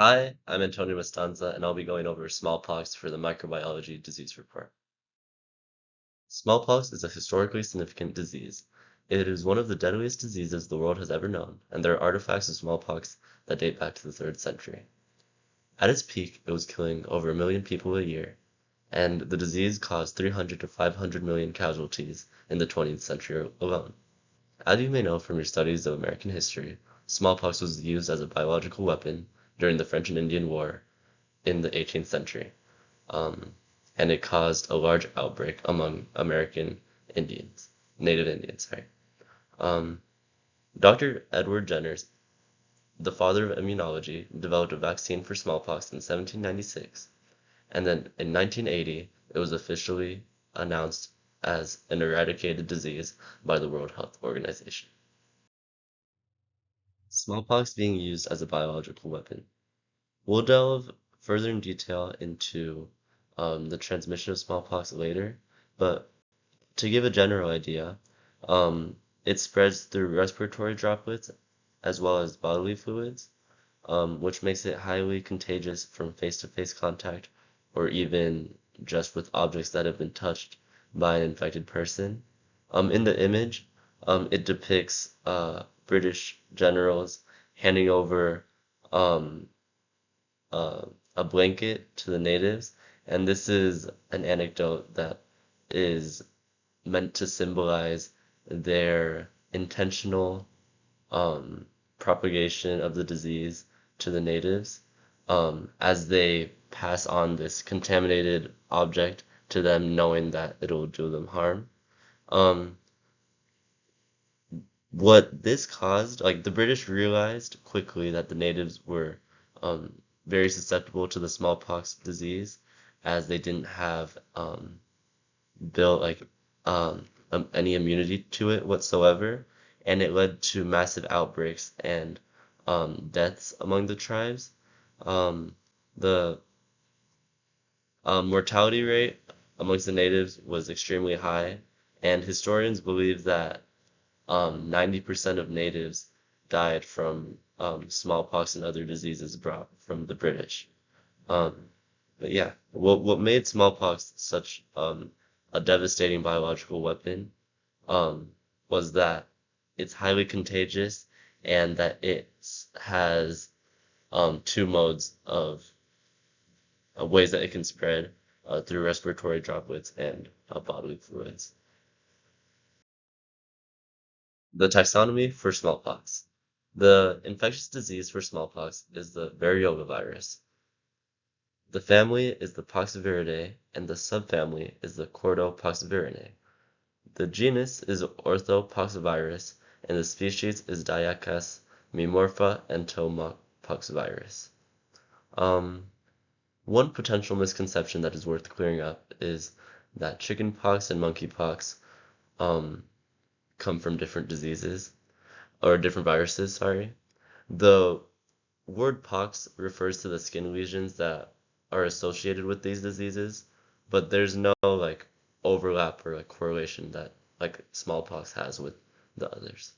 Hi, I'm Antonio Mastanza, and I'll be going over smallpox for the microbiology disease report. Smallpox is a historically significant disease. It is one of the deadliest diseases the world has ever known, and there are artifacts of smallpox that date back to the 3rd century. At its peak, it was killing over a million people a year, and the disease caused 300 to 500 million casualties in the 20th century alone. As you may know from your studies of American history, smallpox was used as a biological weapon during the French and Indian War in the 18th century, um, and it caused a large outbreak among American Indians, Native Indians, sorry. Um, Dr. Edward Jenner, the father of immunology, developed a vaccine for smallpox in 1796, and then in 1980, it was officially announced as an eradicated disease by the World Health Organization. Smallpox being used as a biological weapon. We'll delve further in detail into the transmission of smallpox later, but to give a general idea, it spreads through respiratory droplets as well as bodily fluids, which makes it highly contagious from face-to-face contact or even just with objects that have been touched by an infected person. In the image, it depicts British generals handing over um, uh, a blanket to the natives, and this is an anecdote that is meant to symbolize their intentional propagation of the disease to the natives as they pass on this contaminated object to them, knowing that it'll do them harm. Um, what this caused, like the British realized quickly that the natives were very susceptible to the smallpox disease as they didn't have built like any immunity to it whatsoever, and it led to massive outbreaks and deaths among the tribes. The mortality rate amongst the natives was extremely high, and historians believe that 90% of natives died from smallpox and other diseases brought from the British. Um, but yeah, what made smallpox such a devastating biological weapon um, was that it's highly contagious and that it has two modes of ways that it can spread through respiratory droplets and bodily fluids. The taxonomy for smallpox. The infectious disease for smallpox is the variola virus. The family is the Poxviridae, and the subfamily is the Cordopoxvirinae. The genus is Orthopoxvirus, and the species is Dyakas memorpha entomopoxvirus. Um, One potential misconception that is worth clearing up is that chickenpox and monkeypox um, come from different diseases, or different viruses, sorry. The word pox refers to the skin lesions that are associated with these diseases, but there's no like overlap or like correlation that like smallpox has with the others.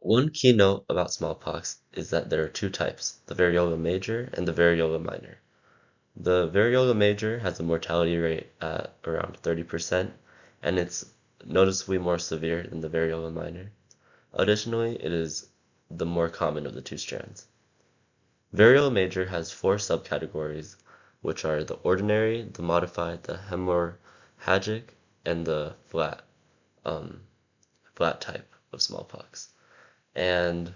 One key note about smallpox is that there are two types, the variola major and the variola minor. The variola major has a mortality rate at around 30%, and it's noticeably more severe than the variola minor. Additionally, it is the more common of the two strands. Variola major has four subcategories, which are the ordinary, the modified, the hemorrhagic, and the um, flat type of smallpox. And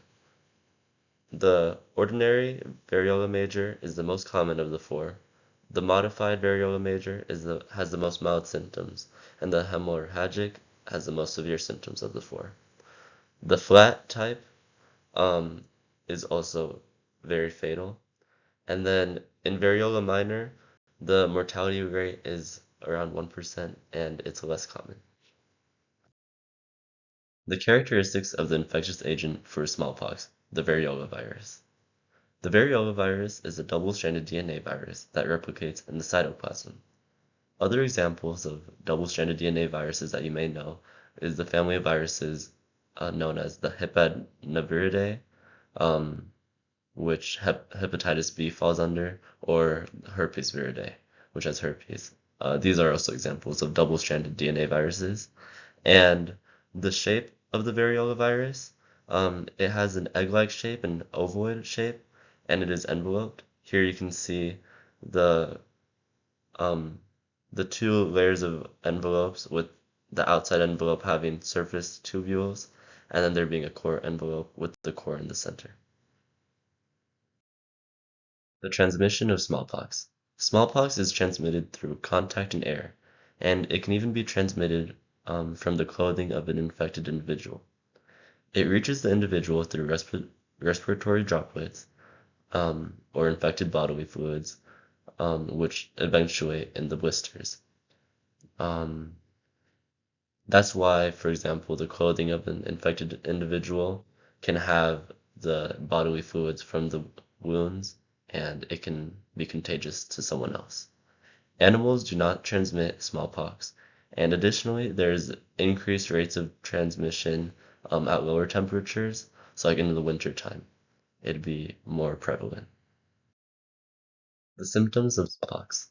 the ordinary variola major is the most common of the four. The modified variola major has the most mild symptoms, and the hemorrhagic has the most severe symptoms of the four. The flat type um, is also very fatal. And then in variola minor, the mortality rate is around 1% and it's less common. The characteristics of the infectious agent for smallpox, the variola virus. The variola virus is a double-stranded DNA virus that replicates in the cytoplasm. Other examples of double-stranded DNA viruses that you may know is the family of viruses known as the Hypanaviridae, um, which hepatitis B falls under, or herpes viridae, which has herpes. These are also examples of double-stranded DNA viruses. And the shape of the variola virus, it has an egg-like shape, an ovoid shape, and it is enveloped. Here you can see the um, the two layers of envelopes with the outside envelope having surface tubules, and then there being a core envelope with the core in the center. The transmission of smallpox. Smallpox is transmitted through contact and air, and it can even be transmitted from the clothing of an infected individual. It reaches the individual through respiratory droplets or infected bodily fluids, which eventuate in the blisters. Um, that's why, for example, the clothing of an infected individual can have the bodily fluids from the wounds, and it can be contagious to someone else. Animals do not transmit smallpox, and additionally, there's increased rates of transmission at lower temperatures, so like in the winter time, it'd be more prevalent. The symptoms of smallpox.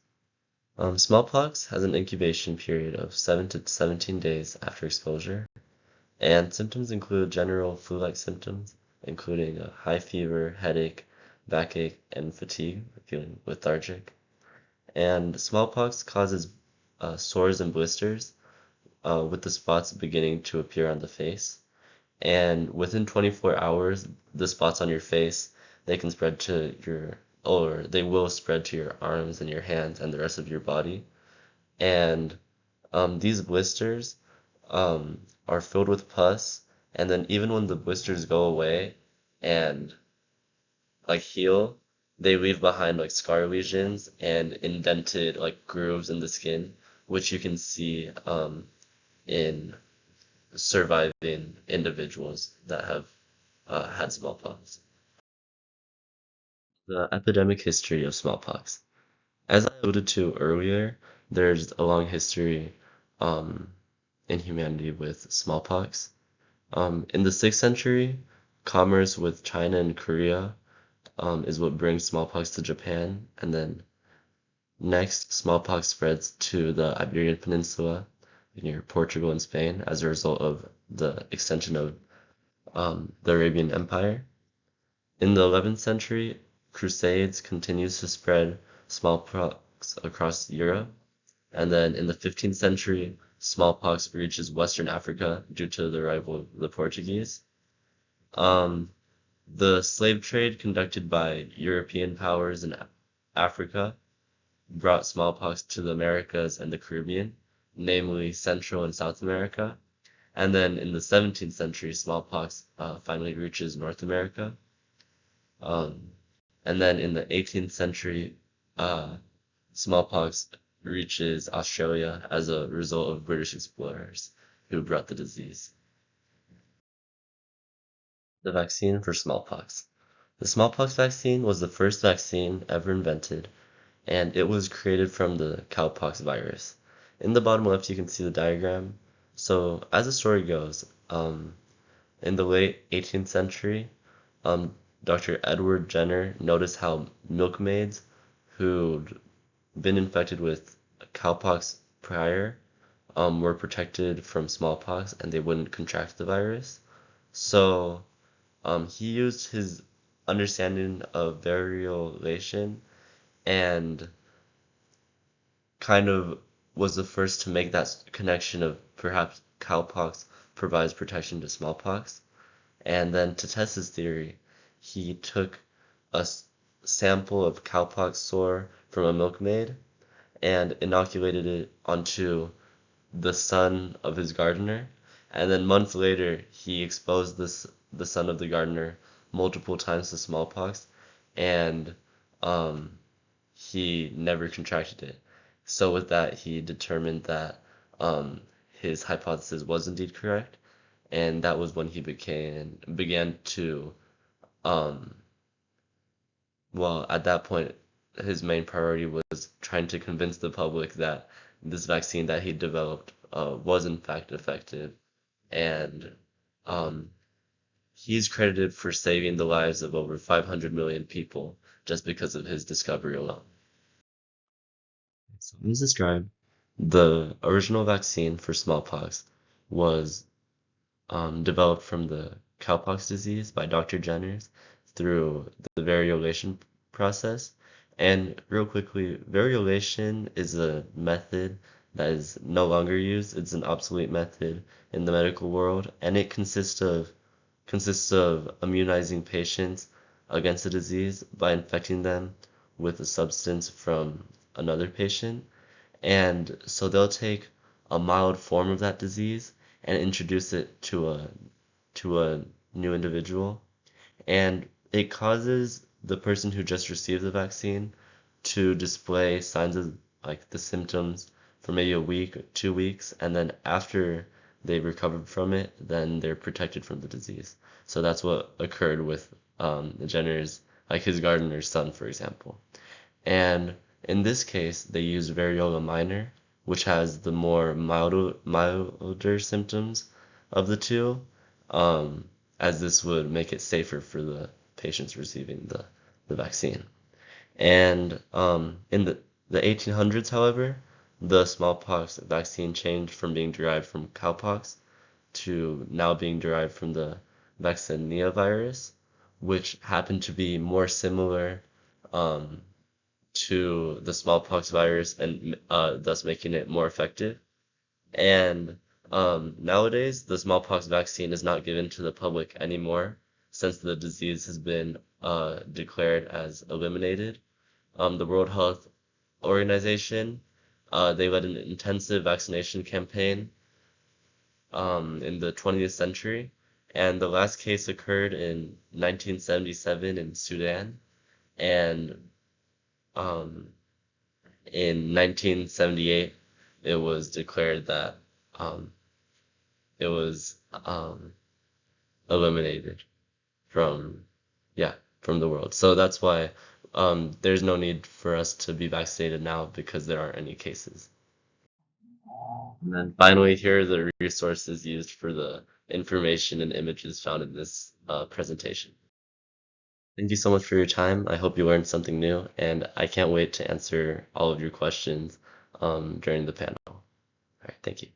Smallpox has an incubation period of 7 to 17 days after exposure, and symptoms include general flu-like symptoms, including a high fever, headache, backache, and fatigue, feeling lethargic. And smallpox causes sores and blisters, with the spots beginning to appear on the face. And within 24 hours, the spots on your face, they can spread to your, or they will spread to your arms and your hands and the rest of your body. And these blisters are filled with pus, and then even when the blisters go away and like heal, they leave behind like scar lesions and indented like grooves in the skin, which you can see in surviving individuals that have had smallpox. The epidemic history of smallpox. As I alluded to earlier, there's a long history um, in humanity with smallpox. In the 6th century, commerce with China and Korea is what brings smallpox to Japan, and then next, smallpox spreads to the Iberian Peninsula near Portugal and Spain as a result of the extension of the Arabian Empire. In the 11th century, Crusades continues to spread smallpox across Europe, and then in the 15th century, smallpox reaches Western Africa due to the arrival of the Portuguese. Um, the slave trade conducted by European powers in Africa brought smallpox to the Americas and the Caribbean, namely Central and South America. And then in the 17th century, smallpox finally reaches North America. Um, and then in the 18th century, uh, smallpox reaches Australia as a result of British explorers who brought the disease. The vaccine for smallpox. The smallpox vaccine was the first vaccine ever invented, and it was created from the cowpox virus. In the bottom left, you can see the diagram. So, as the story goes, in the late 18th century, Dr. Edward Jenner noticed how milkmaids who'd been infected with cowpox prior were protected from smallpox and they wouldn't contract the virus. So he used his understanding of variolation and kind of was the first to make that connection of perhaps cowpox provides protection to smallpox. And then to test his theory, he took a sample of cowpox sore from a milkmaid and inoculated it onto the son of his gardener. And then months later, he exposed the son of the gardener multiple times to smallpox, and um, he never contracted it. So with that, he determined that his hypothesis was indeed correct, and that was when he began to um, well, at that point, his main priority was trying to convince the public that this vaccine that he developed was in fact effective, and um, He's credited for saving the lives of over 500 million people just because of his discovery alone. So as described, the original vaccine for smallpox was developed from the cowpox disease by Dr. Jenners through the variolation process. And real quickly, variolation is a method that is no longer used. It's an obsolete method in the medical world, and it consists of immunizing patients against the disease by infecting them with a substance from another patient. And so they'll take a mild form of that disease and introduce it to a new individual. And it causes the person who just received the vaccine to display signs of like the symptoms for maybe a week, 2 weeks, and then after they recovered from it, then they're protected from the disease. So that's what occurred with Jenner's, like his gardener's son, for example. And in this case, they used variola minor, which has the more milder symptoms of the two, um, as this would make it safer for the patients receiving the vaccine. And in the 1800s, however, the smallpox vaccine changed from being derived from cowpox to now being derived from the vaccinia virus, which happened to be more similar um, to the smallpox virus and thus making it more effective. And nowadays, the smallpox vaccine is not given to the public anymore since the disease has been declared as eliminated. The World Health Organization, they led an intensive vaccination campaign in the 20th century, and the last case occurred in 1977 in Sudan, and um, in 1978 it was declared that um, it was eliminated from yeah from the world. So that's why there's no need for us to be vaccinated now because there aren't any cases. And then finally, here are the resources used for the information and images found in this presentation. Thank you so much for your time. I hope you learned something new, and I can't wait to answer all of your questions during the panel. All right, thank you.